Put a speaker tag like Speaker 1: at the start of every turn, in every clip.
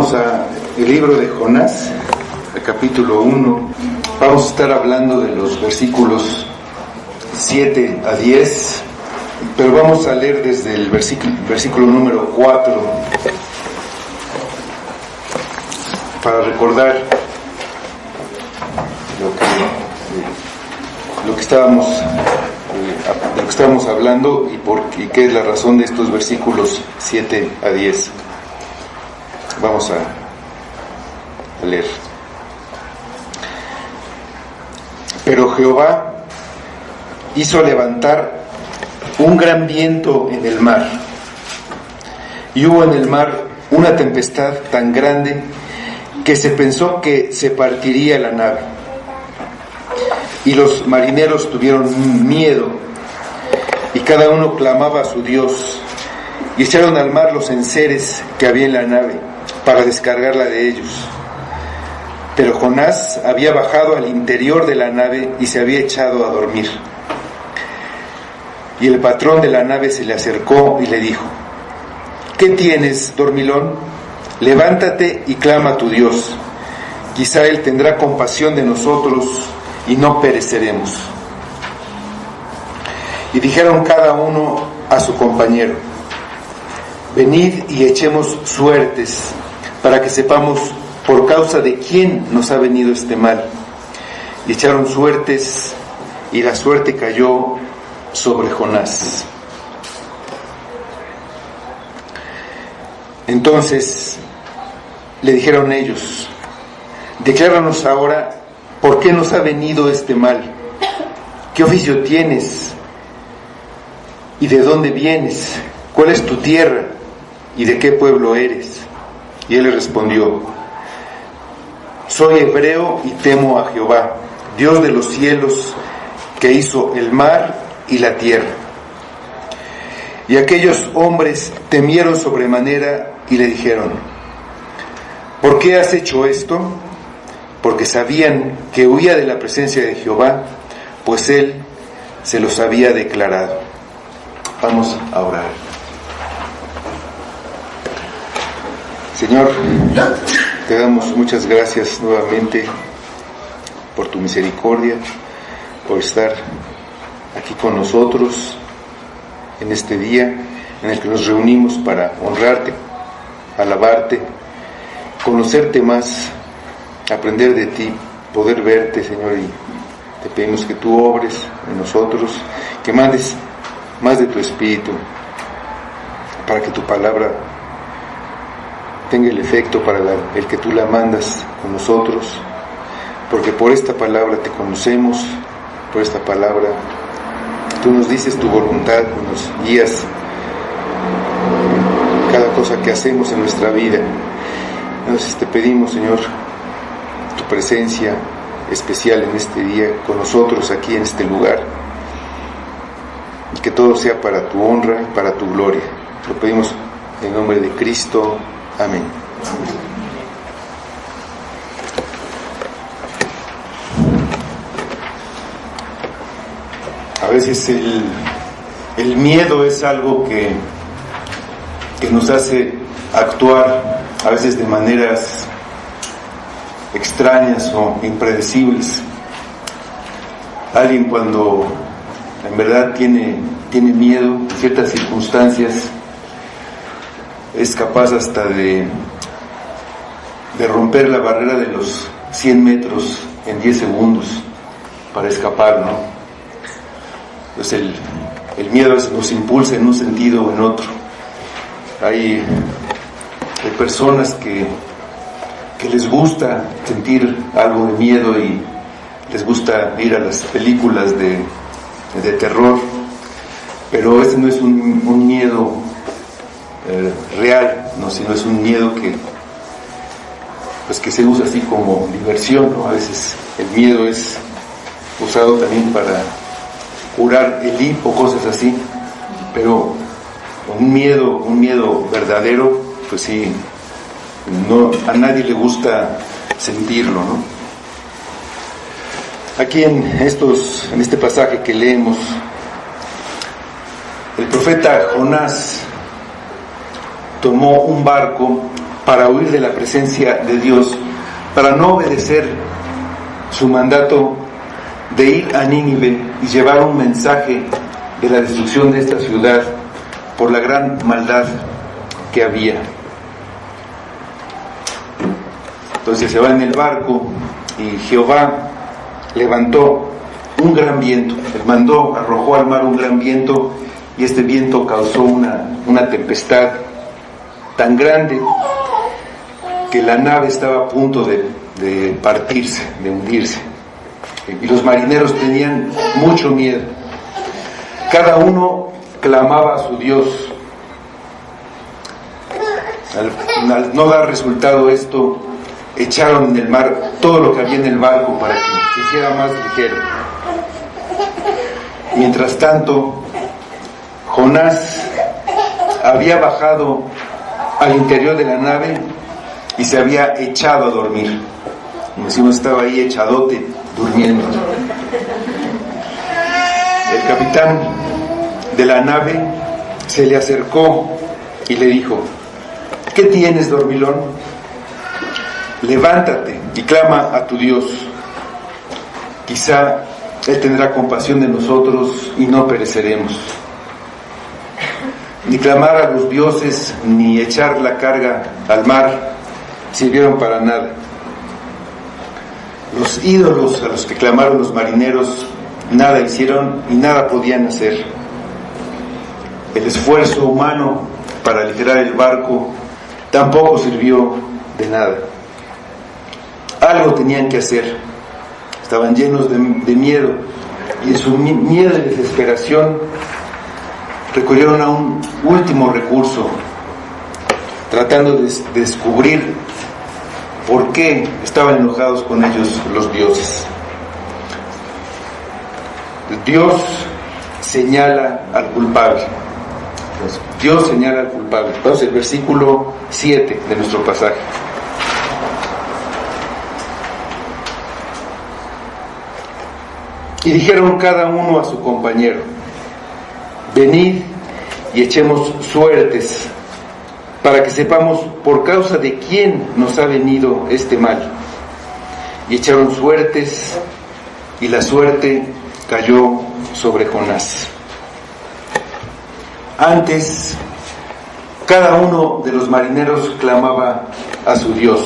Speaker 1: Vamos a el libro de Jonás, el capítulo 1. Vamos a estar hablando de los versículos 7 a 10, pero vamos a leer desde el versículo número 4 para recordar lo que estábamos hablando y qué es la razón de estos versículos 7 a 10. Vamos a leer. Pero Jehová hizo levantar un gran viento en el mar, y hubo en el mar una tempestad tan grande que se pensó que se partiría la nave. Y los marineros tuvieron miedo, y cada uno clamaba a su Dios, y echaron al mar los enseres que había en la nave, para descargarla de ellos. Pero Jonás había bajado al interior de la nave y se había echado a dormir. Y el patrón de la nave se le acercó y le dijo: ¿Qué tienes, dormilón? Levántate y clama a tu Dios. Quizá Él tendrá compasión de nosotros y no pereceremos. Y dijeron cada uno a su compañero: venid y echemos suertes, para que sepamos por causa de quién nos ha venido este mal. Y echaron suertes, y la suerte cayó sobre Jonás. Entonces le dijeron ellos: decláranos ahora por qué nos ha venido este mal. ¿Qué oficio tienes? ¿Y de dónde vienes? ¿Cuál es tu tierra? ¿Y de qué pueblo eres? Y él le respondió: soy hebreo y temo a Jehová, Dios de los cielos, que hizo el mar y la tierra. Y aquellos hombres temieron sobremanera y le dijeron: ¿por qué has hecho esto? Porque sabían que huía de la presencia de Jehová, pues él se los había declarado. Vamos a orar. Señor, te damos muchas gracias nuevamente por tu misericordia, por estar aquí con nosotros en este día en el que nos reunimos para honrarte, alabarte, conocerte más, aprender de ti, poder verte, Señor, y te pedimos que tú obres en nosotros, que mandes más de tu Espíritu para que tu palabra tenga el efecto para el que tú la mandas con nosotros, porque por esta palabra te conocemos, por esta palabra tú nos dices tu voluntad, nos guías cada cosa que hacemos en nuestra vida. Entonces te pedimos, Señor, tu presencia especial en este día con nosotros aquí en este lugar, y que todo sea para tu honra y para tu gloria. Te lo pedimos en el nombre de Cristo. Amén. A veces el miedo es algo que nos hace actuar a veces de maneras extrañas o impredecibles. Alguien, cuando en verdad tiene miedo en ciertas circunstancias, es capaz hasta de romper la barrera de los 100 metros en 10 segundos para escapar, ¿no? Pues el miedo nos impulsa en un sentido o en otro. Hay personas que les gusta sentir algo de miedo y les gusta ir a las películas de terror, pero ese no es un miedo real, ¿no? Sino es un miedo que se usa así como diversión, ¿no? A veces el miedo es usado también para curar el hipo, cosas así, pero un miedo verdadero, pues sí, no, a nadie le gusta sentirlo, ¿no? Aquí en este pasaje que leemos, el profeta Jonás tomó un barco para huir de la presencia de Dios, para no obedecer su mandato de ir a Nínive y llevar un mensaje de la destrucción de esta ciudad por la gran maldad que había. Entonces se va en el barco y Jehová levantó un gran viento, arrojó al mar un gran viento, y este viento causó una tempestad tan grande que la nave estaba a punto de partirse, de hundirse, y los marineros tenían mucho miedo. Cada uno clamaba a su Dios. Al no dar resultado esto, echaron en el mar todo lo que había en el barco para que se hiciera más ligero. Mientras tanto, Jonás había bajado al interior de la nave y se había echado a dormir. Como decimos, estaba ahí echadote, durmiendo. El capitán de la nave se le acercó y le dijo: ¿qué tienes, dormilón? Levántate y clama a tu Dios. Quizá Él tendrá compasión de nosotros y no pereceremos. Ni clamar a los dioses, ni echar la carga al mar sirvieron para nada. Los ídolos a los que clamaron los marineros nada hicieron y nada podían hacer. El esfuerzo humano para aligerar el barco tampoco sirvió de nada. Algo tenían que hacer. Estaban llenos de miedo, y en su miedo y desesperación recurrieron a un último recurso, tratando de descubrir por qué estaban enojados con ellos los dioses. Dios señala al culpable. Dios señala al culpable. Vamos al versículo 7 de nuestro pasaje. Y dijeron cada uno a su compañero: venid y echemos suertes, para que sepamos por causa de quién nos ha venido este mal. Y echaron suertes, y la suerte cayó sobre Jonás. Antes, cada uno de los marineros clamaba a su Dios.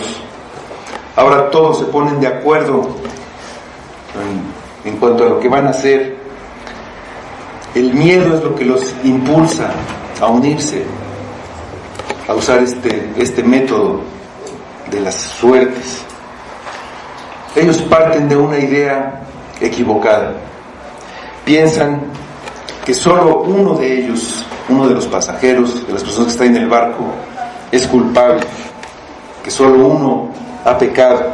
Speaker 1: Ahora todos se ponen de acuerdo en cuanto a lo que van a hacer. El miedo es lo que los impulsa a unirse, a usar este método de las suertes. Ellos parten de una idea equivocada. Piensan que solo uno de ellos, uno de los pasajeros, de las personas que están en el barco, es culpable, que solo uno ha pecado,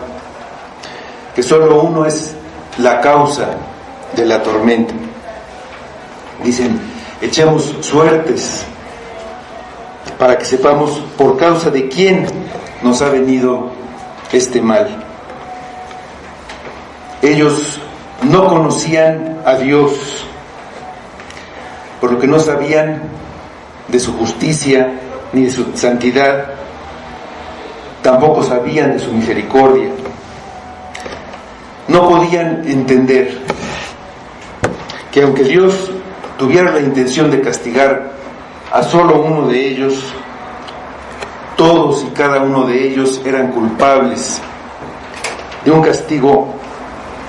Speaker 1: que solo uno es la causa de la tormenta. Dicen: echemos suertes para que sepamos por causa de quién nos ha venido este mal. Ellos no conocían a Dios, por lo que no sabían de su justicia ni de su santidad, tampoco sabían de su misericordia. No podían entender que aunque Dios tuviera la intención de castigar a solo uno de ellos, todos y cada uno de ellos eran culpables de un castigo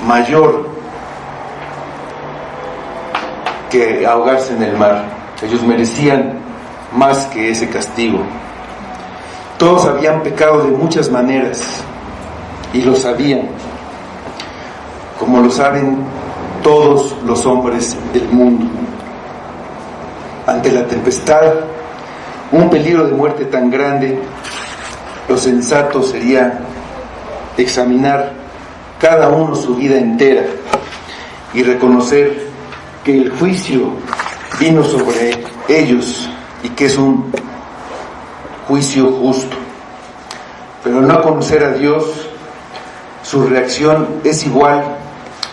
Speaker 1: mayor que ahogarse en el mar. Ellos merecían más que ese castigo. Todos habían pecado de muchas maneras y lo sabían, como lo saben todos los hombres del mundo. Ante la tempestad, un peligro de muerte tan grande, lo sensato sería examinar cada uno su vida entera y reconocer que el juicio vino sobre ellos y que es un juicio justo. Pero al no conocer a Dios, su reacción es igual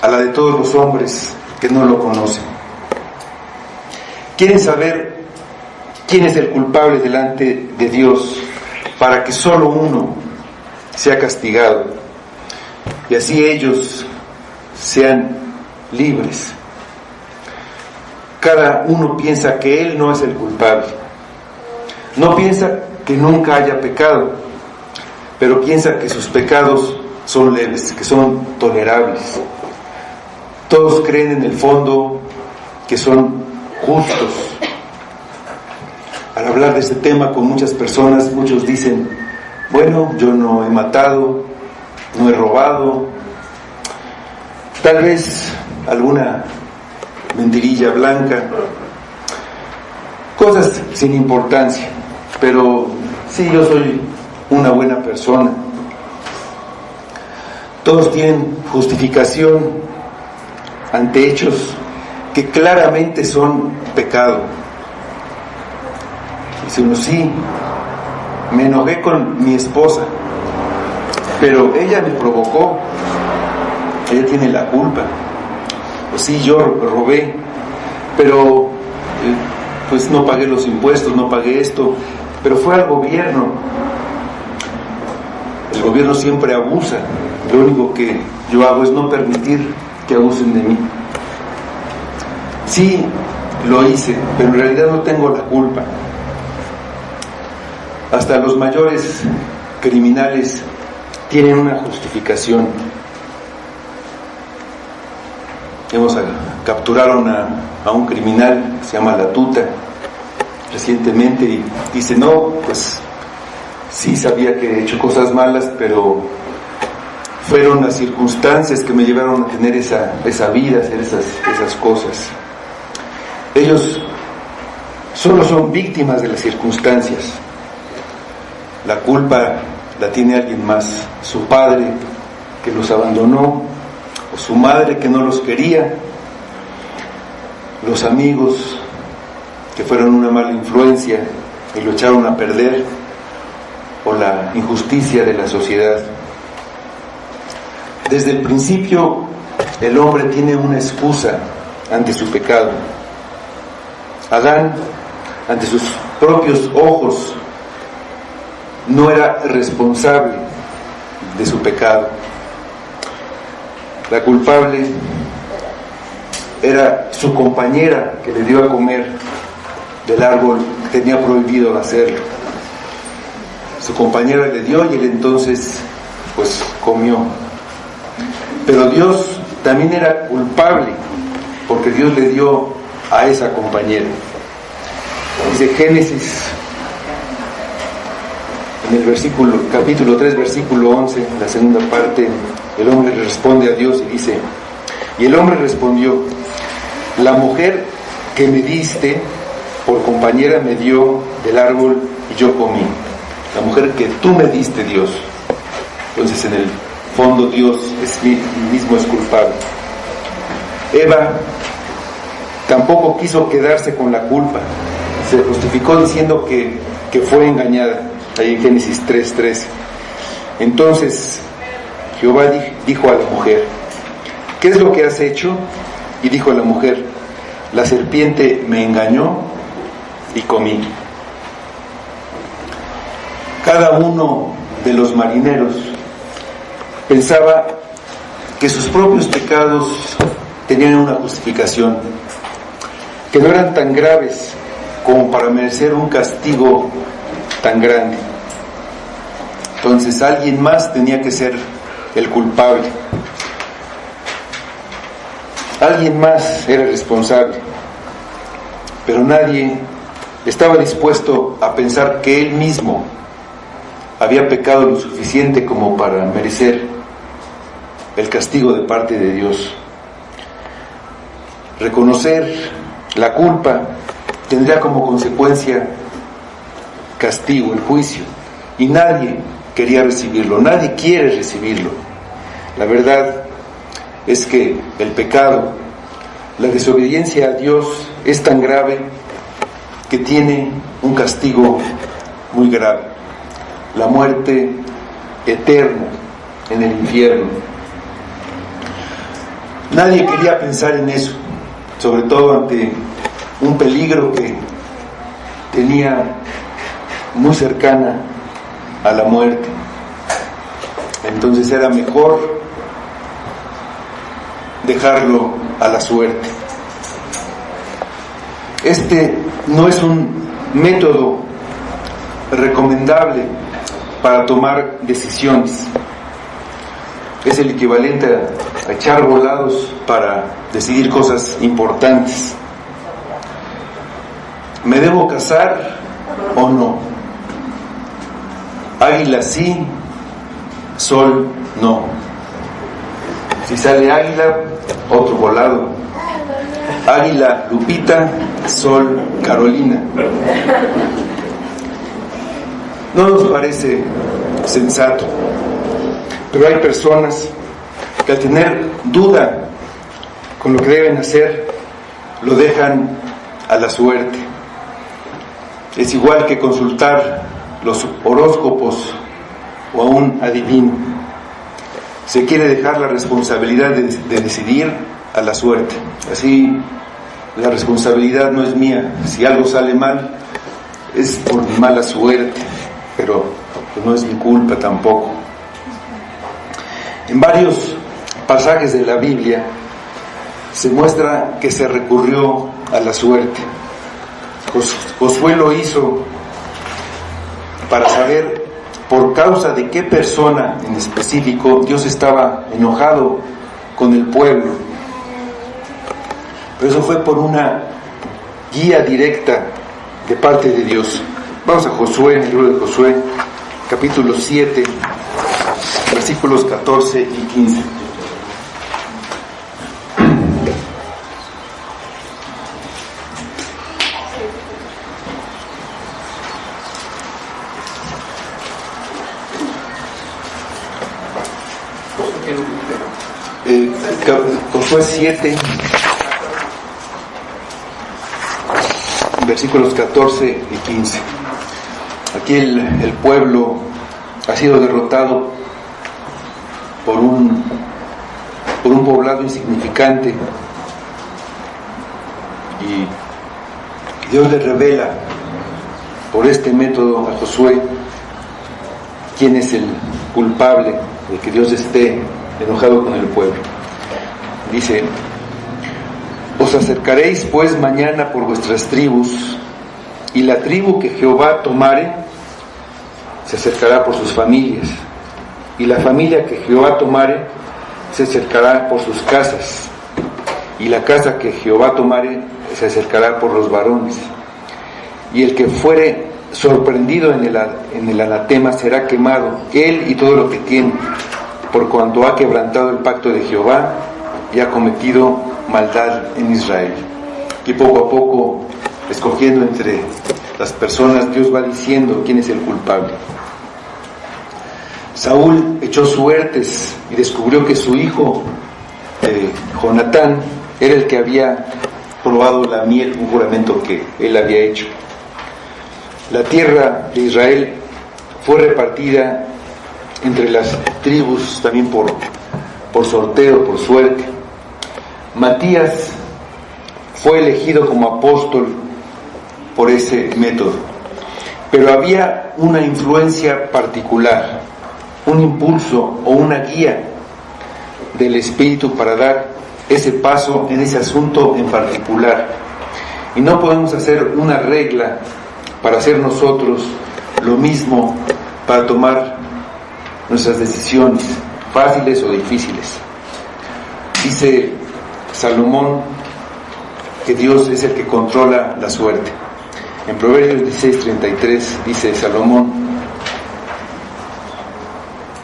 Speaker 1: a la de todos los hombres que no lo conocen. Quieren saber quién es el culpable delante de Dios, para que solo uno sea castigado y así ellos sean libres. Cada uno piensa que él no es el culpable, no piensa que nunca haya pecado, pero piensa que sus pecados son leves, que son tolerables. Todos creen en el fondo que son justos. Al hablar de este tema con muchas personas, muchos dicen: bueno, yo no he matado, no he robado, tal vez alguna mentirilla blanca, cosas sin importancia, pero sí, yo soy una buena persona. Todos tienen justificación ante hechos que claramente son pecado. Dice uno: sí, me enojé con mi esposa, pero ella me provocó, ella tiene la culpa. O sí, yo robé, pero pues no pagué los impuestos, no pagué esto, pero fue al gobierno. El gobierno siempre abusa. Lo único que yo hago es no permitir que abusen de mí. Sí, lo hice, pero en realidad no tengo la culpa. Hasta los mayores criminales tienen una justificación. Capturaron a un criminal que se llama La Tuta recientemente y dice: no, pues sí sabía que he hecho cosas malas, pero fueron las circunstancias que me llevaron a tener esa vida, hacer esas cosas. Ellos solo son víctimas de las circunstancias. La culpa la tiene alguien más: su padre que los abandonó, o su madre que no los quería, los amigos que fueron una mala influencia y lo echaron a perder, o la injusticia de la sociedad. Desde el principio el hombre tiene una excusa ante su pecado. Adán, ante sus propios ojos, no era responsable de su pecado. La culpable era su compañera que le dio a comer del árbol que tenía prohibido hacerlo. Su compañera le dio y él entonces pues comió. Pero Dios también era culpable porque Dios le dio a esa compañera. Dice Génesis, en el capítulo 3, versículo 11, la segunda parte, el hombre le responde a Dios y dice: y el hombre respondió: la mujer que me diste por compañera me dio del árbol y yo comí. La mujer que tú me diste, Dios. Entonces, en el fondo, Dios mismo es culpable. Eva tampoco quiso quedarse con la culpa. Se justificó diciendo que fue engañada. Ahí en Génesis 3:13. Entonces Jehová dijo a la mujer: ¿qué es lo que has hecho? Y dijo a la mujer: la serpiente me engañó y comí. Cada uno de los marineros pensaba que sus propios pecados tenían una justificación, que no eran tan graves como para merecer un castigo tan grande. Entonces alguien más tenía que ser el culpable. Alguien más era el responsable. Pero nadie estaba dispuesto a pensar que él mismo había pecado lo suficiente como para merecer el castigo de parte de Dios. Reconocer la culpa tendría como consecuencia castigo, el juicio, y nadie quería recibirlo, nadie quiere recibirlo. La verdad es que el pecado, la desobediencia a Dios es tan grave que tiene un castigo muy grave: la muerte eterna en el infierno. Nadie quería pensar en eso, sobre todo ante un peligro que tenía muy cercana a la muerte. Entonces era mejor dejarlo a la suerte. Este no es un método recomendable para tomar decisiones. Es el equivalente a echar volados para decidir cosas importantes. ¿Me debo casar o no? Águila sí, sol no. Si sale águila, otro volado. Águila Lupita, sol Carolina. No nos parece sensato, pero hay personas que al tener duda con lo que deben hacer, lo dejan a la suerte. Es igual que consultar los horóscopos o a un adivino. Se quiere dejar la responsabilidad de decidir a la suerte. Así, la responsabilidad no es mía. Si algo sale mal, es por mi mala suerte, pero no es mi culpa tampoco. En varios pasajes de la Biblia se muestra que se recurrió a la suerte. Josué lo hizo para saber por causa de qué persona en específico Dios estaba enojado con el pueblo. Pero eso fue por una guía directa de parte de Dios. Vamos a Josué, en el libro de Josué, capítulo 7, versículos 14 y 15. Josué 7, versículos 14 y 15. Aquí el pueblo ha sido derrotado por un poblado insignificante, y Dios le revela por este método a Josué quién es el culpable de que Dios esté enojado con el pueblo. Dice: os acercaréis pues mañana por vuestras tribus, y la tribu que Jehová tomare se acercará por sus familias, y la familia que Jehová tomare se acercará por sus casas, y la casa que Jehová tomare se acercará por los varones, y el que fuere sorprendido en el anatema será quemado, él y todo lo que tiene, por cuanto ha quebrantado el pacto de Jehová y ha cometido maldad en Israel. Y poco a poco, escogiendo entre las personas, Dios va diciendo quién es el culpable. Saúl echó suertes y descubrió que su hijo Jonatán era el que había probado la miel, un juramento que él había hecho. La tierra de Israel fue repartida entre las tribus también por sorteo, por suerte. Matías fue elegido como apóstol por ese método, pero había una influencia particular, un impulso o una guía del Espíritu para dar ese paso en ese asunto en particular. Y no podemos hacer una regla para hacer nosotros lo mismo para tomar nuestras decisiones, fáciles o difíciles. Dice Salomón que Dios es el que controla la suerte. En Proverbios 16:33 dice Salomón: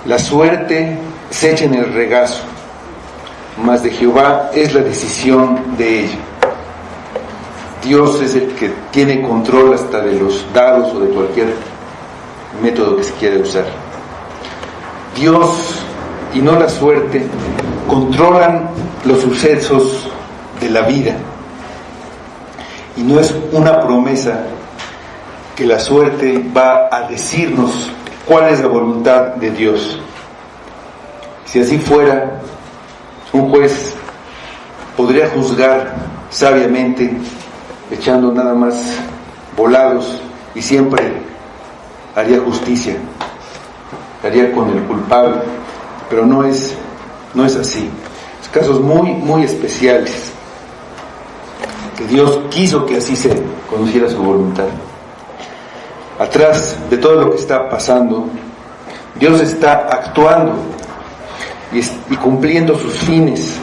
Speaker 1: la suerte se echa en el regazo, mas de Jehová es la decisión de ella. Dios es el que tiene control hasta de los dados o de cualquier método que se quiera usar. Dios, y no la suerte, controlan los sucesos de la vida. Y no es una promesa que la suerte va a decirnos cuál es la voluntad de Dios. Si así fuera, un juez podría juzgar sabiamente, echando nada más volados, y siempre haría justicia. daría con el culpable, pero no es así. Es casos muy, muy especiales, que Dios quiso que así se conociera su voluntad. Atrás de todo lo que está pasando, Dios está actuando y cumpliendo sus fines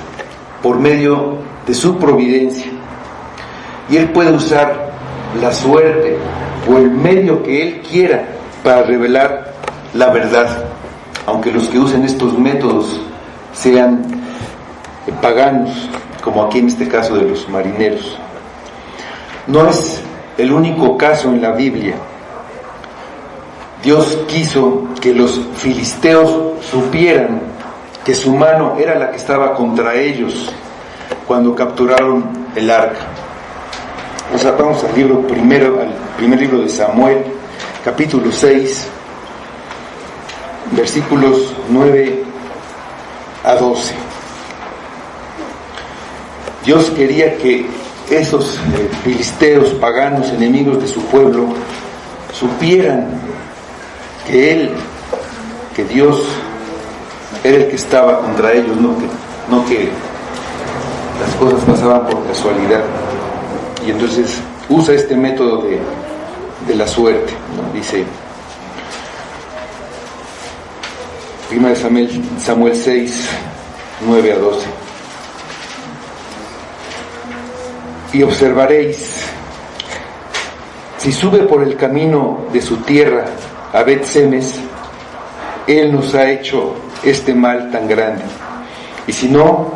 Speaker 1: por medio de su providencia. Y Él puede usar la suerte o el medio que Él quiera para revelar la verdad, aunque los que usen estos métodos sean paganos, como aquí en este caso de los marineros. No es el único caso en la Biblia. Dios quiso que los filisteos supieran que su mano era la que estaba contra ellos cuando capturaron el arca. O sea, vamos al primer libro de Samuel, capítulo 6, versículos 9 a 12. Dios quería que esos filisteos paganos, enemigos de su pueblo, supieran que Dios era el que estaba contra ellos, no que las cosas pasaban por casualidad. Y entonces usa este método de la suerte, ¿no? Dice 1 Samuel 6, 9 a 12. Y observaréis, si sube por el camino de su tierra a Bet-Semes, Él nos ha hecho este mal tan grande. Y si no,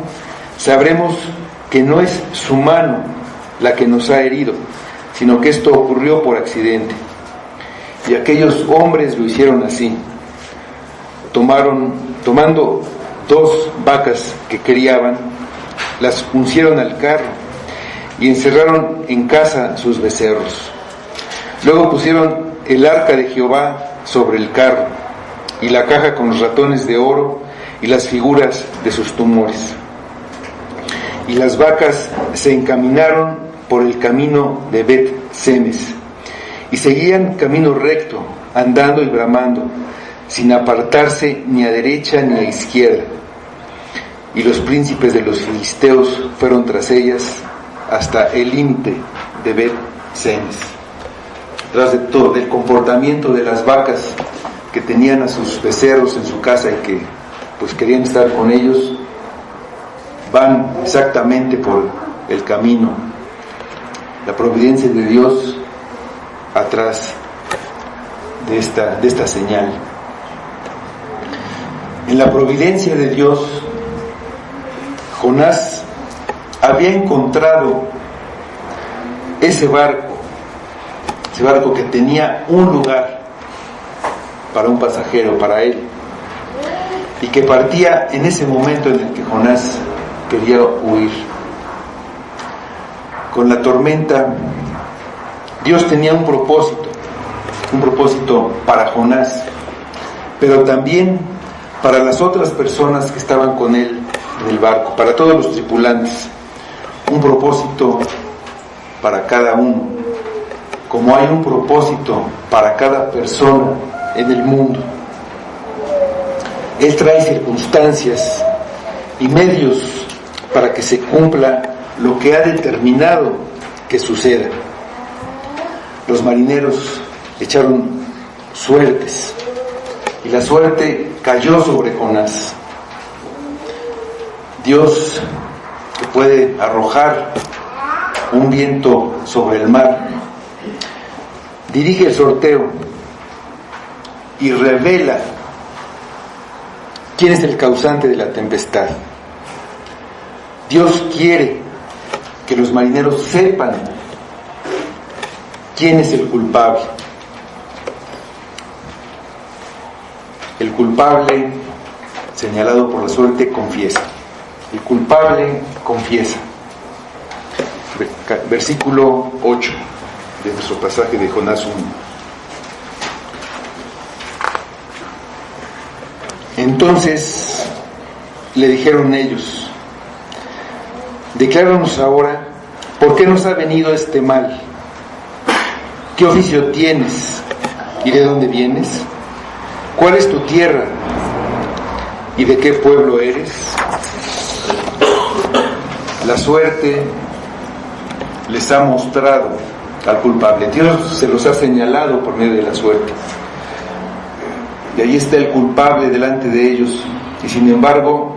Speaker 1: sabremos que no es su mano la que nos ha herido, sino que esto ocurrió por accidente. Y aquellos hombres lo hicieron así. Tomando 2 vacas que criaban, las uncieron al carro y encerraron en casa sus becerros. Luego pusieron el arca de Jehová sobre el carro y la caja con los ratones de oro y las figuras de sus tumores. Y las vacas se encaminaron por el camino de Bet-Semes y seguían camino recto, andando y bramando, sin apartarse ni a derecha ni a izquierda. Y los príncipes de los filisteos fueron tras ellas hasta el límite de Bet-Semes. Tras de todo, del comportamiento de las vacas que tenían a sus becerros en su casa y que pues querían estar con ellos, van exactamente por el camino. La providencia de Dios atrás de esta señal. En la providencia de Dios, Jonás había encontrado ese barco que tenía un lugar para un pasajero, para él, y que partía en ese momento en el que Jonás quería huir. Con la tormenta, Dios tenía un propósito para Jonás, pero también para las otras personas que estaban con él en el barco, para todos los tripulantes, un propósito para cada uno, como hay un propósito para cada persona en el mundo. Él trae circunstancias y medios para que se cumpla lo que ha determinado que suceda. Los marineros echaron suertes y la suerte cayó sobre Jonás. Dios, que puede arrojar un viento sobre el mar, dirige el sorteo y revela quién es el causante de la tempestad. Dios quiere que los marineros sepan quién es el culpable. El culpable, señalado por la suerte, confiesa. El culpable confiesa. Versículo 8 de nuestro pasaje de Jonás 1. Entonces le dijeron ellos: decláranos ahora, ¿por qué nos ha venido este mal? ¿Qué oficio tienes y de dónde vienes? ¿cuál es tu tierra y de qué pueblo eres? La suerte les ha mostrado al culpable. Dios se los ha señalado por medio de la suerte. Y ahí está el culpable delante de ellos. Y sin embargo,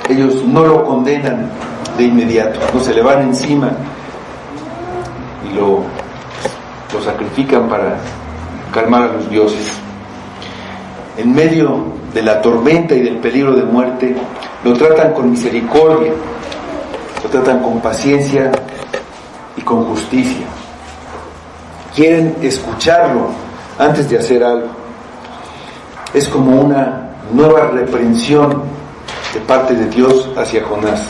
Speaker 1: ellos no lo condenan de inmediato, no se le van encima y lo sacrifican para calmar a los dioses. En medio de la tormenta y del peligro de muerte, lo tratan con misericordia, lo tratan con paciencia y con justicia. Quieren escucharlo antes de hacer algo. Es como una nueva reprensión de parte de Dios hacia Jonás.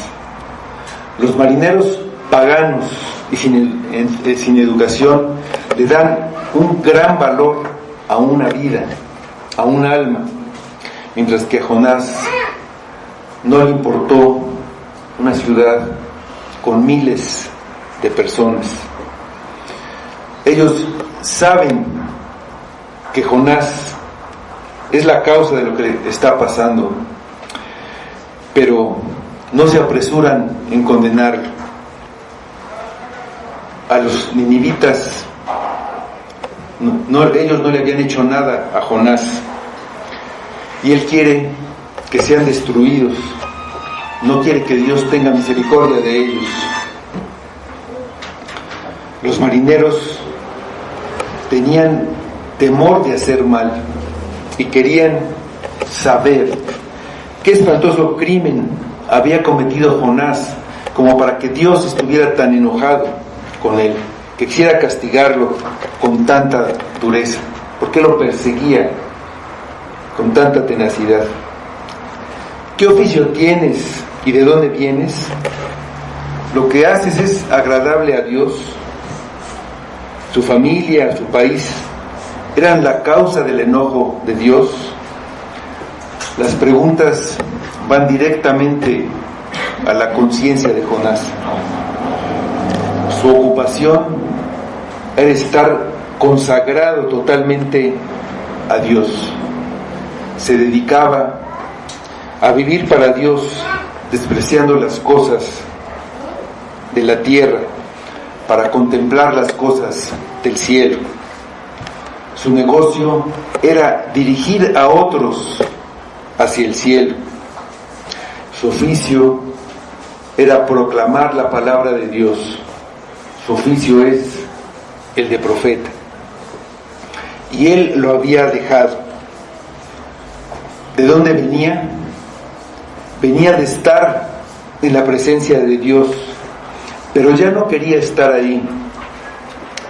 Speaker 1: Los marineros paganos y sin educación le dan un gran valor a una vida, a un alma, mientras que a Jonás no le importó una ciudad con miles de personas. Ellos saben que Jonás es la causa de lo que le está pasando, pero no se apresuran en condenarlo. A los ninivitas, ellos no le habían hecho nada a Jonás, y él quiere que sean destruidos, no quiere que Dios tenga misericordia de ellos. Los marineros tenían temor de hacer mal y querían saber qué espantoso crimen había cometido Jonás como para que Dios estuviera tan enojado con él, que quisiera castigarlo con tanta dureza. ¿Por qué lo perseguía con tanta tenacidad? ¿Qué oficio tienes y de dónde vienes? ¿Lo que haces es agradable a Dios? ¿Su familia, su país eran la causa del enojo de Dios? Las preguntas van directamente a la conciencia de Jonás. Su ocupación era estar consagrado totalmente a Dios. Se dedicaba a vivir para Dios, despreciando las cosas de la tierra para contemplar las cosas del cielo. Su negocio era dirigir a otros hacia el cielo. Su oficio era proclamar la palabra de Dios. Su oficio es el de profeta. Y él lo había dejado. ¿De dónde venía? Venía de estar en la presencia de Dios, pero ya no quería estar ahí.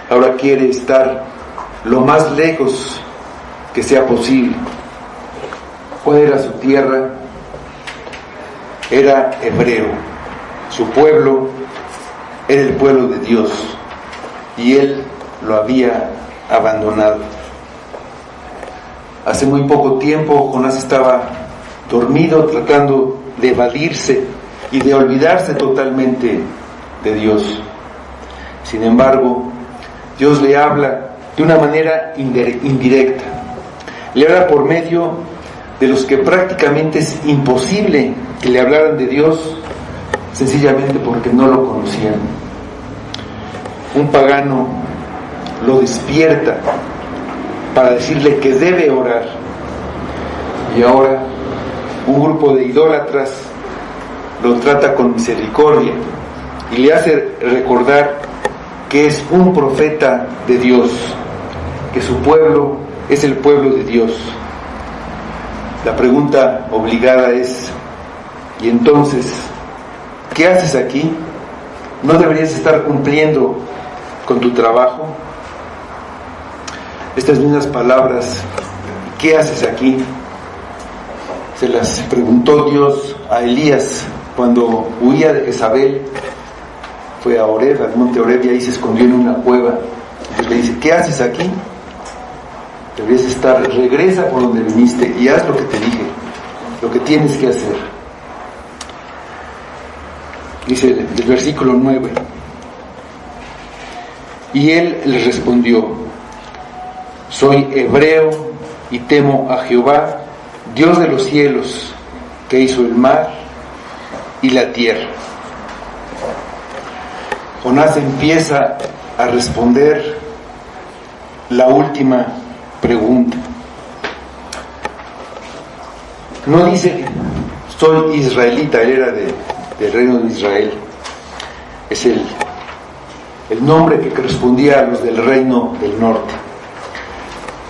Speaker 1: Ahora quiere estar lo más lejos que sea posible. ¿Cuál era su tierra? Era hebreo. Su pueblo era el pueblo de Dios, y él lo había abandonado. Hace muy poco tiempo Jonás estaba dormido, tratando de evadirse y de olvidarse totalmente de Dios. Sin embargo, Dios le habla de una manera indirecta. Le habla por medio de los que prácticamente es imposible que le hablaran de Dios, sencillamente porque no lo conocían. Un pagano lo despierta para decirle que debe orar, y ahora un grupo de idólatras lo trata con misericordia y le hace recordar que es un profeta de Dios, que su pueblo es el pueblo de Dios. La pregunta obligada es: ¿y entonces qué haces aquí? ¿No deberías estar cumpliendo con tu trabajo? Estas mismas palabras, ¿qué haces aquí?, se las preguntó Dios a Elías cuando huía de Jezabel. Fue a Oreb, al monte Oreb, y ahí se escondió en una cueva. Entonces le dice: ¿qué haces aquí? Deberías estar, regresa por donde viniste y haz lo que te dije, lo que tienes que hacer. Dice el versículo 9: y él les respondió: soy hebreo y temo a Jehová, Dios de los cielos, que hizo el mar y la tierra. Jonás empieza a responder la última pregunta. No dice, soy israelita, él era del reino de Israel. Es el nombre que correspondía a los del reino del norte.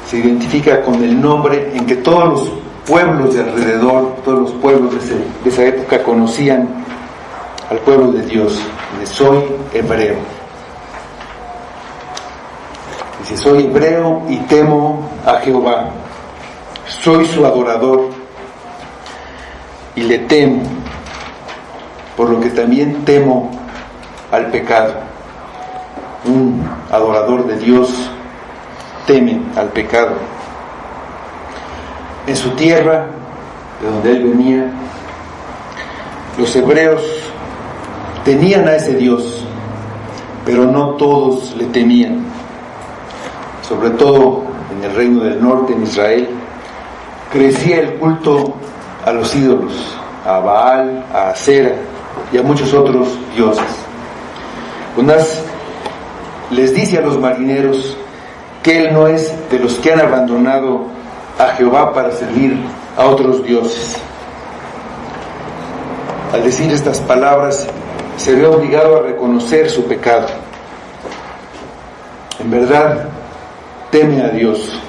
Speaker 1: Se identifica con el nombre en que todos los pueblos de alrededor, todos los pueblos de esa época conocían al pueblo de Dios. Dice, soy hebreo. Dice, soy hebreo y temo a Jehová. Soy su adorador y le temo, por lo que también temo al pecado. Un adorador de Dios teme al pecado. En su tierra, de donde él venía, los hebreos tenían a ese Dios, pero no todos le temían. Sobre todo en el reino del norte, en Israel, crecía el culto a los ídolos, a Baal, a Acera y a muchos otros dioses. Jonás les dice a los marineros que él no es de los que han abandonado a Jehová para servir a otros dioses. Al decir estas palabras, se ve obligado a reconocer su pecado. En verdad, teme a Dios.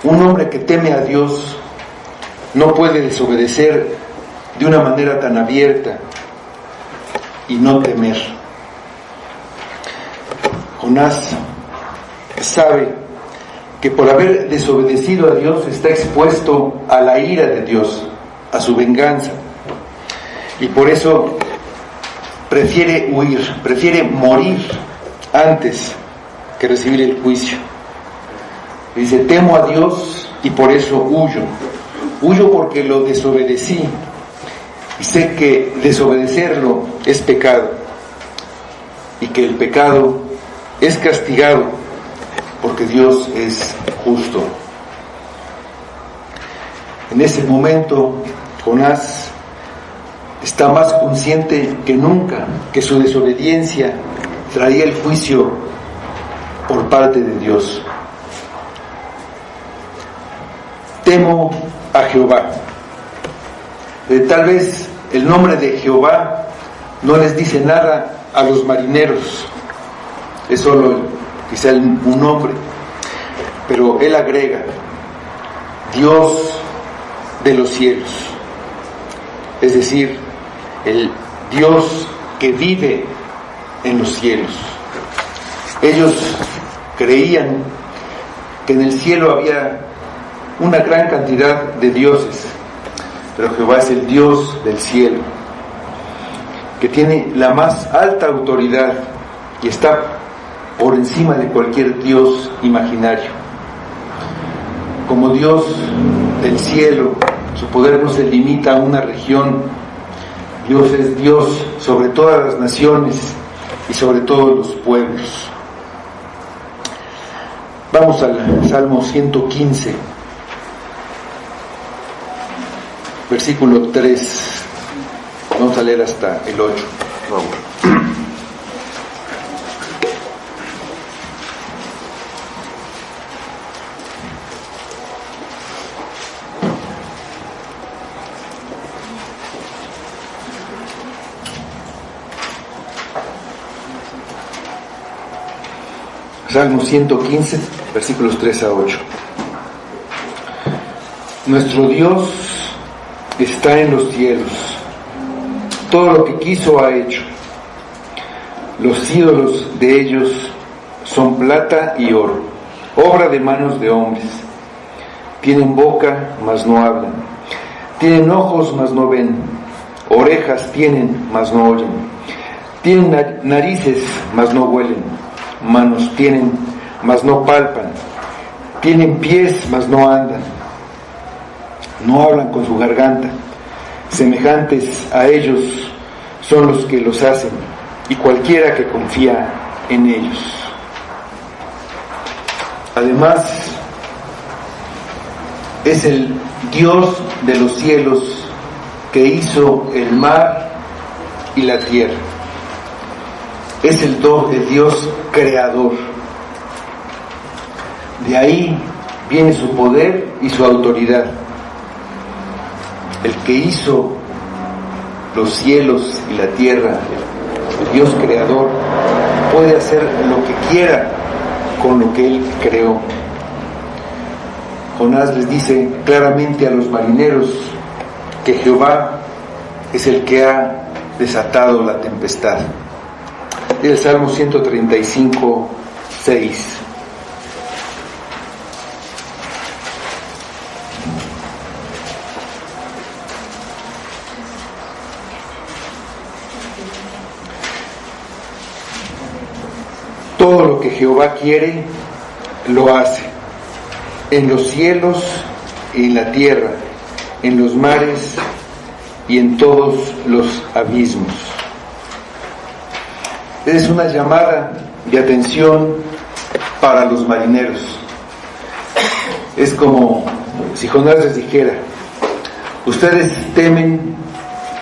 Speaker 1: Un hombre que teme a Dios no puede desobedecer de una manera tan abierta y no temer. Jonás sabe que por haber desobedecido a Dios está expuesto a la ira de Dios, a su venganza, y por eso prefiere huir, prefiere morir antes que recibir el juicio. Dice, temo a Dios y por eso huyo. Huyo porque lo desobedecí y sé que desobedecerlo es pecado y que el pecado es castigado porque Dios es justo. En ese momento, Jonás está más consciente que nunca que su desobediencia traía el juicio por parte de Dios. Temo a Jehová. Tal vez el nombre de Jehová no les dice nada a los marineros, es solo quizá un nombre, pero él agrega, Dios de los cielos, es decir, el Dios que vive en los cielos. Ellos creían que en el cielo había una gran cantidad de dioses, pero Jehová es el Dios del cielo, que tiene la más alta autoridad y está por encima de cualquier dios imaginario. Como Dios del cielo, su poder no se limita a una región. Dios es Dios sobre todas las naciones y sobre todos los pueblos. Vamos al Salmo 115, versículo 3. Vamos a leer hasta el 8, por favor. Salmo 115, versículos 3 a 8. Nuestro Dios está en los cielos, todo lo que quiso ha hecho. Los ídolos de ellos son plata y oro, obra de manos de hombres. Tienen boca, mas no hablan. Tienen ojos, mas no ven. Orejas tienen, mas no oyen. Tienen narices, mas no huelen. Manos tienen, mas no palpan. Tienen pies, mas no andan. No hablan con su garganta. Semejantes a ellos son los que los hacen, y cualquiera que confía en ellos. Además, es el Dios de los cielos que hizo el mar y la tierra. Es el Dios creador. De ahí viene su poder y su autoridad. El que hizo los cielos y la tierra, el Dios creador, puede hacer lo que quiera con lo que Él creó. Jonás les dice claramente a los marineros que Jehová es el que ha desatado la tempestad. El Salmo 135, 6. Todo lo que Jehová quiere, lo hace, en los cielos y en la tierra, en los mares y en todos los abismos. Es una llamada de atención para los marineros. Es como si Jonás les dijera: ustedes temen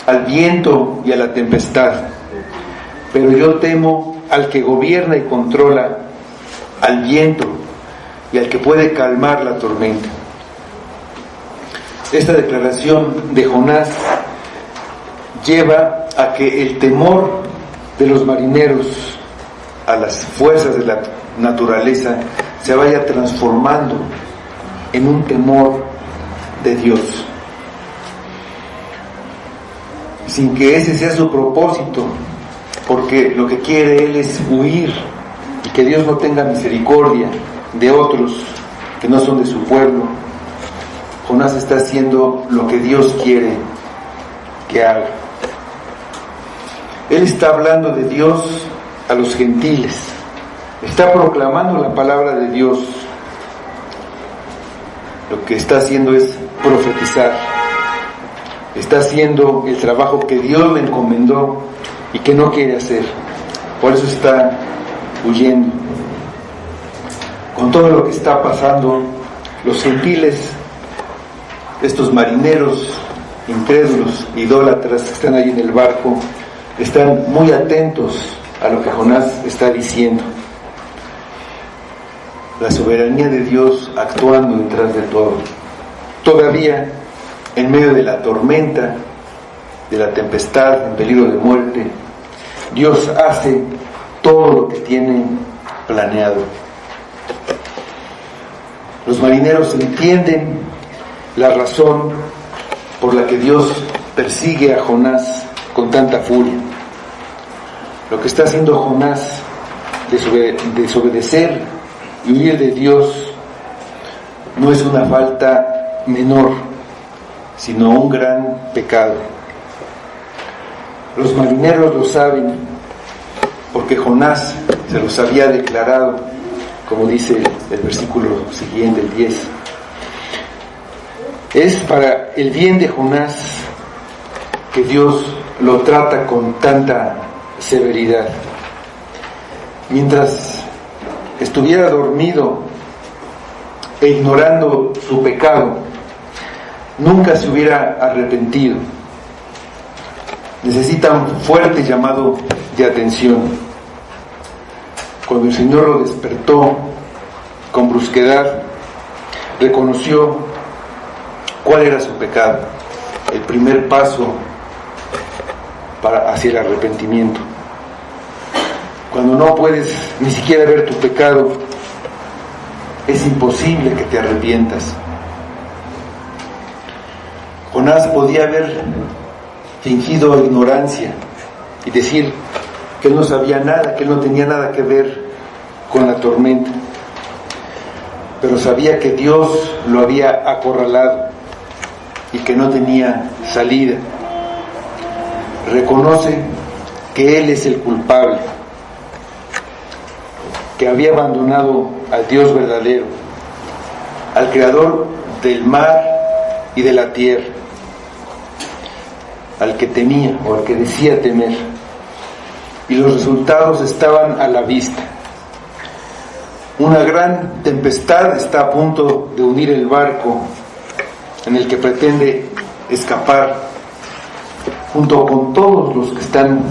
Speaker 1: al viento y a la tempestad, pero yo temo al que gobierna y controla al viento y al que puede calmar la tormenta. Esta declaración de Jonás lleva a que el temor de los marineros a las fuerzas de la naturaleza se vaya transformando en un temor de Dios, sin que ese sea su propósito, porque lo que quiere Él es huir y que Dios no tenga misericordia de otros que no son de su pueblo. Jonás está haciendo lo que Dios quiere que haga. Él está hablando de Dios a los gentiles, está proclamando la palabra de Dios. Lo que está haciendo es profetizar, está haciendo el trabajo que Dios le encomendó y que no quiere hacer. Por eso está huyendo. Con todo lo que está pasando, los gentiles, estos marineros incrédulos, idólatras que están ahí en el barco, están muy atentos a lo que Jonás está diciendo. La soberanía de Dios actuando detrás de todo. Todavía, en medio de la tormenta, de la tempestad, en peligro de muerte, Dios hace todo lo que tiene planeado. Los marineros entienden la razón por la que Dios persigue a Jonás con tanta furia. Lo que está haciendo Jonás, desobedecer y huir de Dios, no es una falta menor, sino un gran pecado. Los marineros lo saben, porque Jonás se los había declarado, como dice el versículo siguiente, el 10. Es para el bien de Jonás que Dios lo trata con tanta severidad. Mientras estuviera dormido e ignorando su pecado, nunca se hubiera arrepentido. Necesita un fuerte llamado de atención. Cuando el Señor lo despertó con brusquedad, reconoció cuál era su pecado, el primer paso hacia el arrepentimiento. Cuando no puedes ni siquiera ver tu pecado, es imposible que te arrepientas. Jonás podía haber fingido ignorancia y decir que él no sabía nada, que él no tenía nada que ver con la tormenta, pero sabía que Dios lo había acorralado y que no tenía salida. Reconoce que él es el culpable, que había abandonado al Dios verdadero, al creador del mar y de la tierra, al que temía o al que decía temer. Y los resultados estaban a la vista. Una gran tempestad está a punto de hundir el barco en el que pretende escapar junto con todos los que están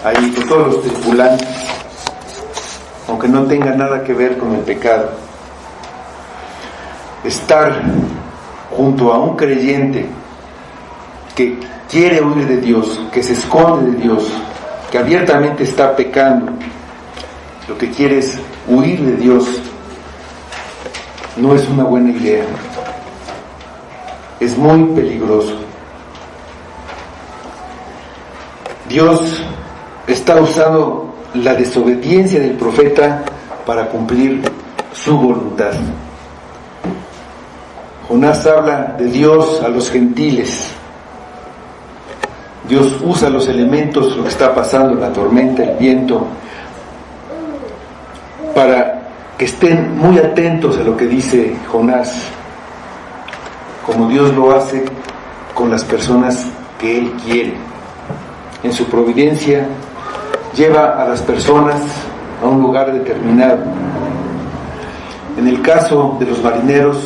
Speaker 1: ahí, con todos los tripulantes, aunque no tenga nada que ver con el pecado. Estar junto a un creyente que quiere huir de Dios, que se esconde de Dios, que abiertamente está pecando, lo que quiere es huir de Dios, no es una buena idea. Es muy peligroso. Dios está usando la desobediencia del profeta para cumplir su voluntad. Jonás habla de Dios a los gentiles. Dios usa los elementos, lo que está pasando, la tormenta, el viento, para que estén muy atentos a lo que dice Jonás, como Dios lo hace con las personas que Él quiere. En su providencia lleva a las personas a un lugar determinado. En el caso de los marineros,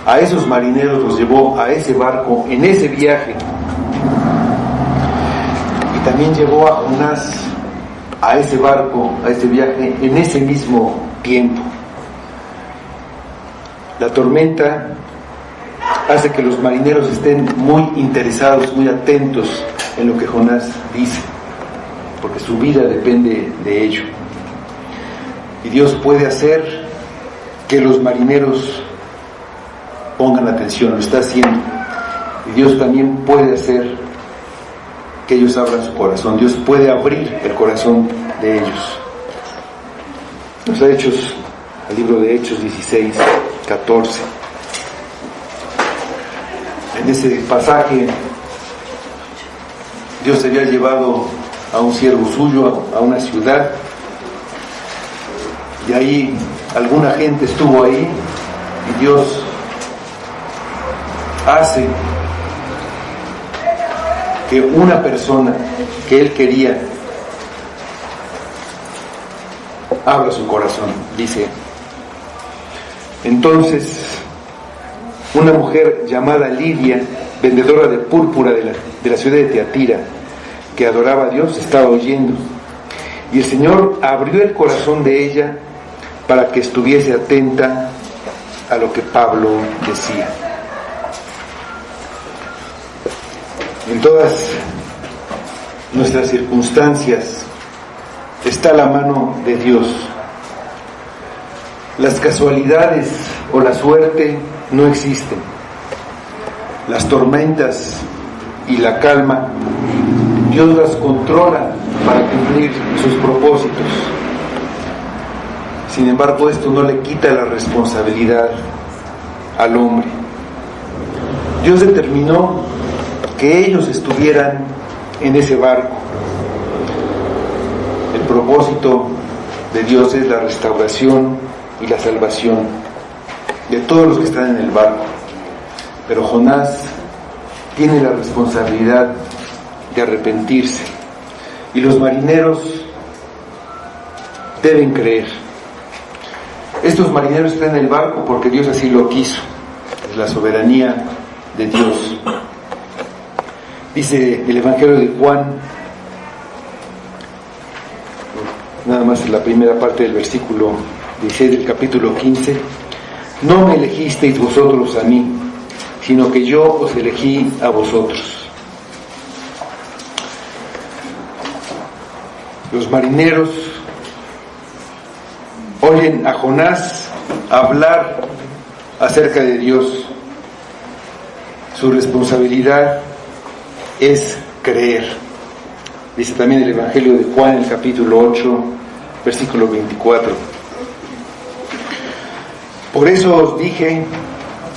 Speaker 1: a esos marineros los llevó a ese barco, en ese viaje. Y también llevó a Jonás a ese barco, a ese viaje, en ese mismo tiempo. La tormenta hace que los marineros estén muy interesados, muy atentos en lo que Jonás dice, porque su vida depende de ello. Y Dios puede hacer que los marineros pongan atención, lo está haciendo. Y Dios también puede hacer que ellos abran su corazón. Dios puede abrir el corazón de ellos. Los Hechos, el libro de Hechos 16, 14. En ese pasaje, Dios había llevado a un siervo suyo a una ciudad, y ahí alguna gente estuvo ahí, y Dios hace que una persona que Él quería abra su corazón. Dice: entonces una mujer llamada Lidia, vendedora de púrpura de la ciudad de Tiatira, que adoraba a Dios, estaba oyendo, y el Señor abrió el corazón de ella para que estuviese atenta a lo que Pablo decía. En todas nuestras circunstancias está la mano de Dios. Las casualidades o la suerte no existen. Las tormentas y la calma, Dios las controla para cumplir sus propósitos. Sin embargo, esto no le quita la responsabilidad al hombre. Dios determinó que ellos estuvieran en ese barco. El propósito de Dios es la restauración y la salvación de todos los que están en el barco. Pero Jonás tiene la responsabilidad de arrepentirse, y los marineros deben creer. Estos marineros están en el barco porque Dios así lo quiso. Es la soberanía de Dios. Dice el Evangelio de Juan, nada más en la primera parte del versículo 16 del capítulo 15: no me elegisteis vosotros a mí, sino que yo os elegí a vosotros. Los marineros oyen a Jonás hablar acerca de Dios. Su responsabilidad es creer. Dice también el Evangelio de Juan, en el capítulo 8, versículo 24: por eso os dije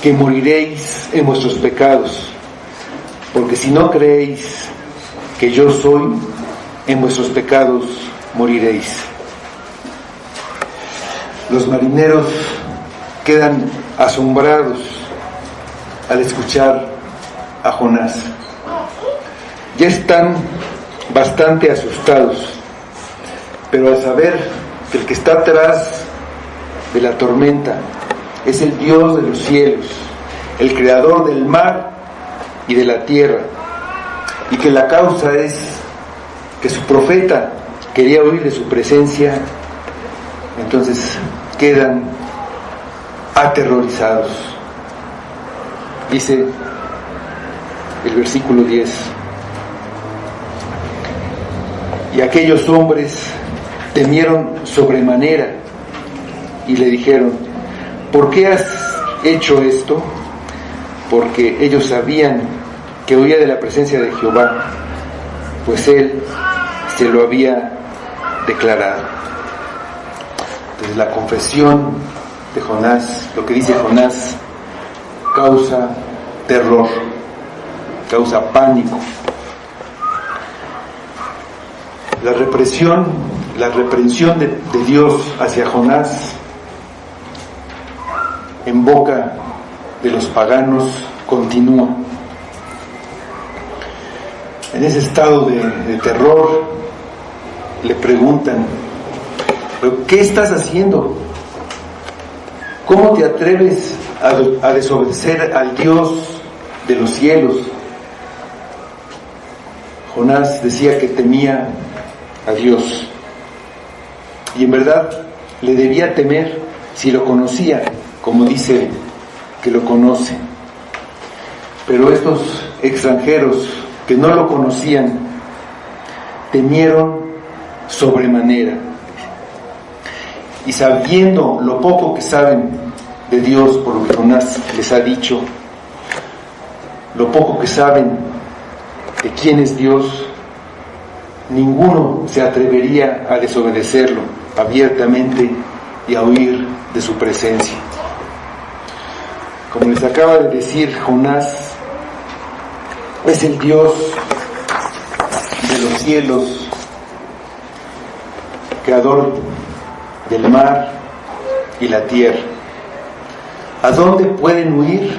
Speaker 1: que moriréis en vuestros pecados, porque si no creéis que yo soy, en vuestros pecados moriréis. Los marineros quedan asombrados al escuchar a Jonás. Ya están bastante asustados, pero al saber que el que está atrás de la tormenta es el Dios de los cielos, el creador del mar y de la tierra, y que la causa es que su profeta quería huir de su presencia, entonces quedan aterrorizados. Dice el versículo 10: y aquellos hombres temieron sobremanera y le dijeron: ¿por qué has hecho esto? Porque ellos sabían que huía de la presencia de Jehová, pues él se lo había declarado. Entonces la confesión de Jonás, lo que dice Jonás, causa terror, causa pánico. La reprensión de Dios hacia Jonás en boca de los paganos continúa. En ese estado de terror le preguntan: ¿pero qué estás haciendo? ¿Cómo te atreves a desobedecer al Dios de los cielos? Jonás decía que temía a Dios, y en verdad le debía temer si lo conocía, como dice que lo conoce. Pero estos extranjeros que no lo conocían temieron sobremanera, y sabiendo lo poco que saben de Dios, por lo que Jonás les ha dicho, lo poco que saben de quién es Dios, ninguno se atrevería a desobedecerlo abiertamente y a huir de su presencia. Como les acaba de decir, Jonás es el Dios de los cielos, creador del mar y la tierra. ¿A dónde pueden huir?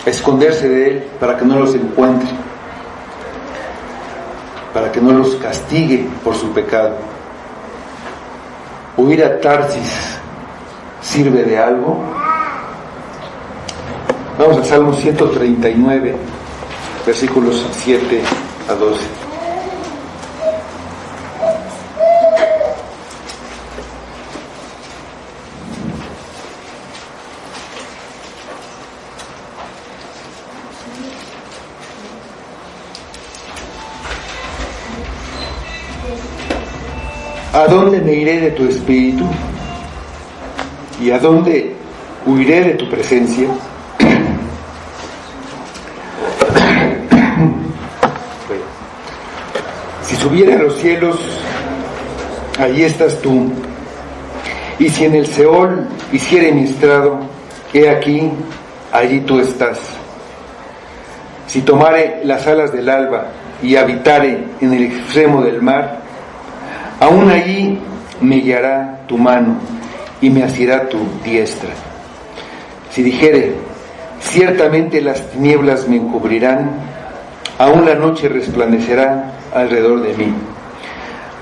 Speaker 1: A esconderse de él para que no los encuentre, para que no los castigue por su pecado. ¿Huir a Tarsis sirve de algo? Vamos al Salmo 139, versículos 7 a 12. ¿A dónde me iré de tu espíritu? ¿Y a dónde huiré de tu presencia? Si subiera a los cielos, allí estás tú. Y si en el Seol hiciere mi estrado, he aquí, allí tú estás. Si tomare las alas del alba y habitare en el extremo del mar, aún allí me guiará tu mano y me asirá tu diestra. Si dijere: ciertamente las tinieblas me encubrirán, aún la noche resplandecerá alrededor de mí.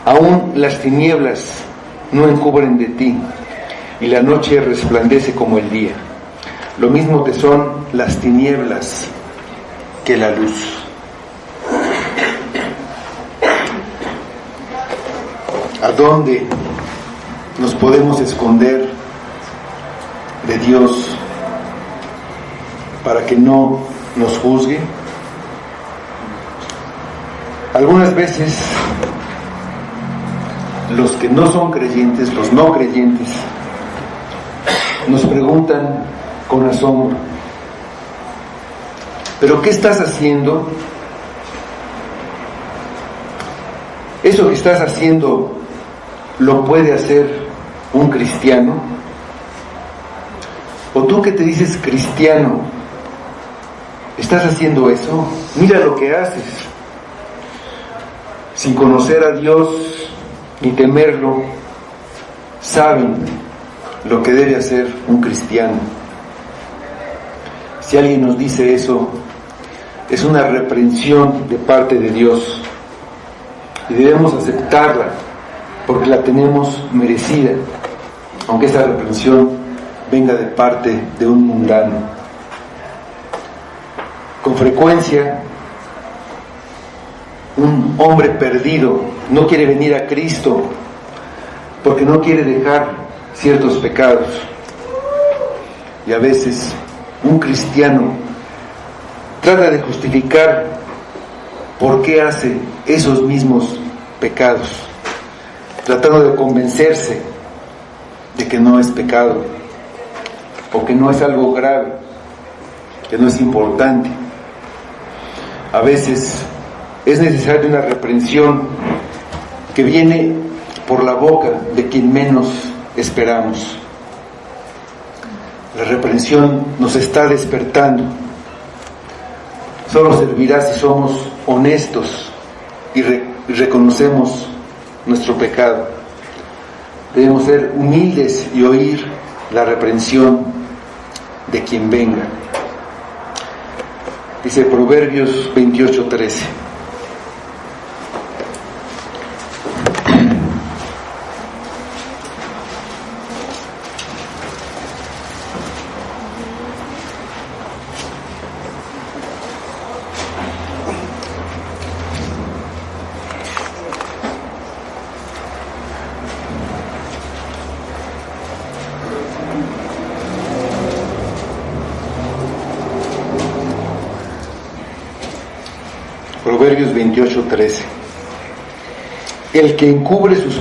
Speaker 1: Aún las tinieblas no encubren de ti, y la noche resplandece como el día. Lo mismo te son las tinieblas que la luz. ¿A dónde nos podemos esconder de Dios para que no nos juzgue? Algunas veces los que no son creyentes, los no creyentes, nos preguntan con asombro: ¿pero qué estás haciendo? ¿Eso que estás haciendo lo puede hacer un cristiano? ¿O tú que te dices cristiano, estás haciendo eso? Mira lo que haces, sin conocer a Dios ni temerlo. Saben lo que debe hacer un cristiano. Si alguien nos dice eso, es una reprensión de parte de Dios, y debemos aceptarla porque la tenemos merecida, aunque esa reprensión venga de parte de un mundano. Con frecuencia, un hombre perdido no quiere venir a Cristo porque no quiere dejar ciertos pecados. Y a veces un cristiano trata de justificar por qué hace esos mismos pecados, tratando de convencerse de que no es pecado, o que no es algo grave, que no es importante. A veces es necesaria una reprensión que viene por la boca de quien menos esperamos. La reprensión nos está despertando. Solo servirá si somos honestos y reconocemos nuestro pecado. Debemos ser humildes y oír la reprensión de quien venga. Dice Proverbios 28:13. Proverbios 28:13. El que encubre sus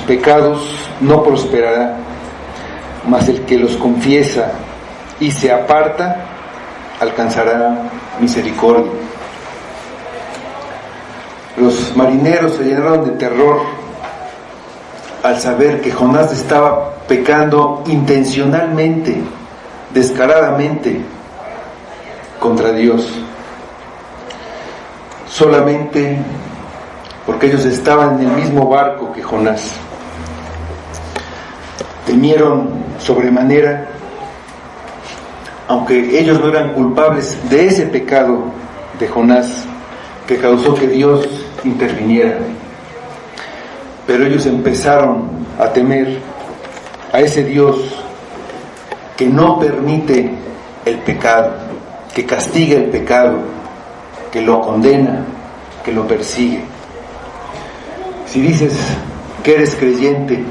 Speaker 1: pecados no prosperará, mas el que los confiesa y se aparta alcanzará misericordia. Los marineros se llenaron de terror al saber que Jonás estaba pecando intencionalmente, descaradamente contra Dios, solamente porque ellos estaban en el mismo barco que Jonás. Temieron sobremanera, aunque ellos no eran culpables de ese pecado de Jonás que causó que Dios interviniera. Pero ellos empezaron a temer a ese Dios que no permite el pecado, que castiga el pecado, que lo condena, que lo persigue. Si dices que eres creyente,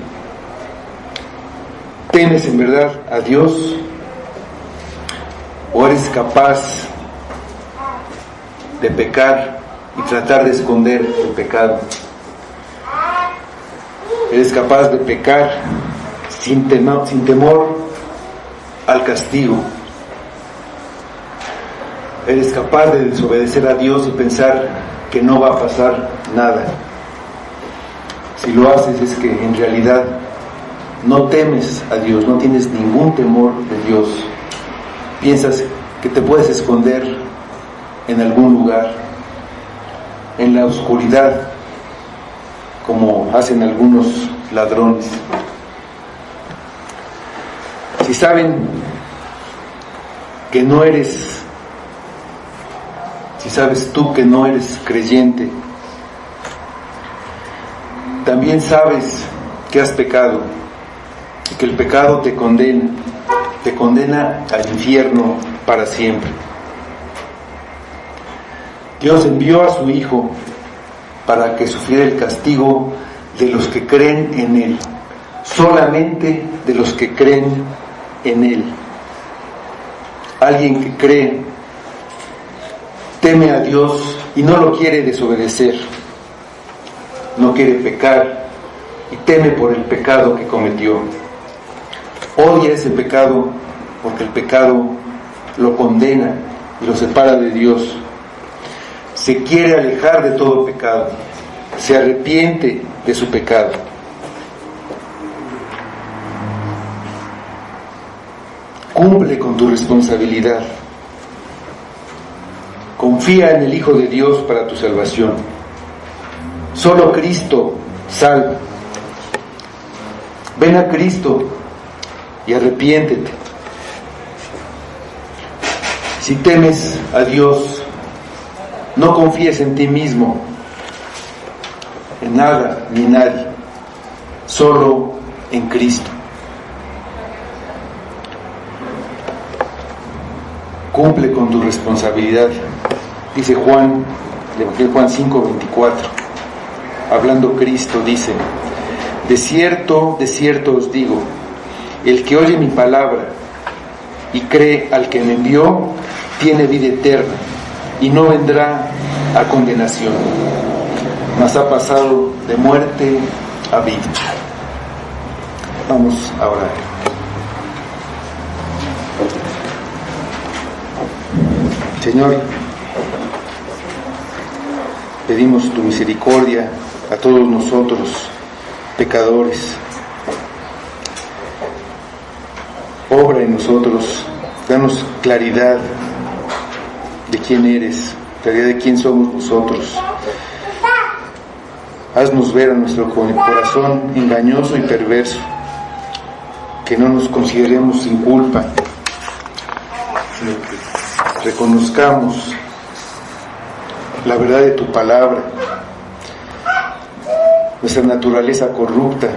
Speaker 1: ¿temes en verdad a Dios? ¿O eres capaz de pecar y tratar de esconder el pecado? ¿Eres capaz de pecar sin temor al castigo? ¿Eres capaz de desobedecer a Dios y pensar que no va a pasar nada? Si lo haces es que en realidad no temes a Dios, no tienes ningún temor de Dios. Piensas que te puedes esconder en algún lugar, en la oscuridad, como hacen algunos ladrones. Si saben que no eres, si sabes tú que no eres creyente, también sabes que has pecado y que el pecado te condena al infierno para siempre. Dios envió a su Hijo para que sufriera el castigo de los que creen en Él, solamente de los que creen en Él. Alguien que cree, teme a Dios y no lo quiere desobedecer, no quiere pecar y teme por el pecado que cometió. Odia ese pecado porque el pecado lo condena y lo separa de Dios. Se quiere alejar de todo pecado, se arrepiente de su pecado. Cumple con tu responsabilidad. Confía en el Hijo de Dios para tu salvación. Solo Cristo salva. Ven a Cristo y arrepiéntete. Si temes a Dios, no confíes en ti mismo, en nada ni nadie, solo en Cristo. cumple con tu responsabilidad. Dice Juan, el Evangelio de Juan 5:24, hablando Cristo, dice: de cierto os digo, el que oye mi palabra y cree al que me envió, tiene vida eterna y no vendrá a condenación, mas ha pasado de muerte a vida. Vamos a orar. Señor, pedimos tu misericordia a todos nosotros, pecadores. Obra en nosotros, danos claridad de quién eres, claridad de quién somos nosotros. Haznos ver a nuestro corazón engañoso y perverso, que no nos consideremos sin culpa, sino que reconozcamos la verdad de tu palabra, nuestra naturaleza corrupta,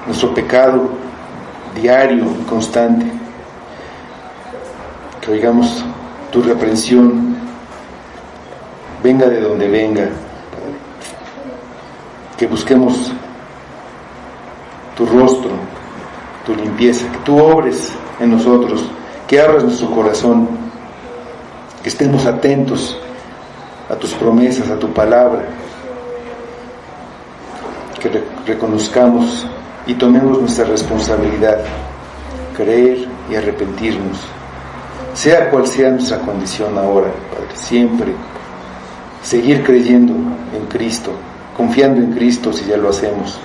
Speaker 1: nuestro pecado diario y constante, que oigamos tu reprensión, venga de donde venga, que busquemos tu rostro, tu limpieza, que tú obres en nosotros, que abras nuestro corazón, que estemos atentos a tus promesas, a tu palabra, que reconozcamos y tomemos nuestra responsabilidad, creer y arrepentirnos, sea cual sea nuestra condición ahora, Padre, siempre seguir creyendo en Cristo, confiando en Cristo si ya lo hacemos,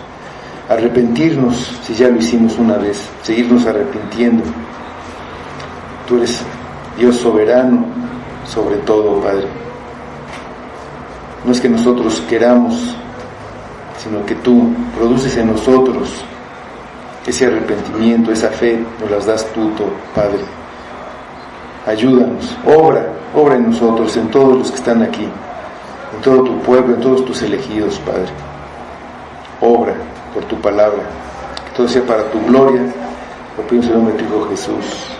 Speaker 1: arrepentirnos si ya lo hicimos una vez, seguirnos arrepintiendo. Tú eres Dios soberano sobre todo, Padre. No es que nosotros queramos, sino que tú produces en nosotros ese arrepentimiento, esa fe, nos las das tú, Padre. Ayúdanos, obra en nosotros, en todos los que están aquí, en todo tu pueblo, en todos tus elegidos, Padre. Obra por tu palabra, que todo sea para tu gloria. Lo pedimos en el nombre de tu Hijo Jesús.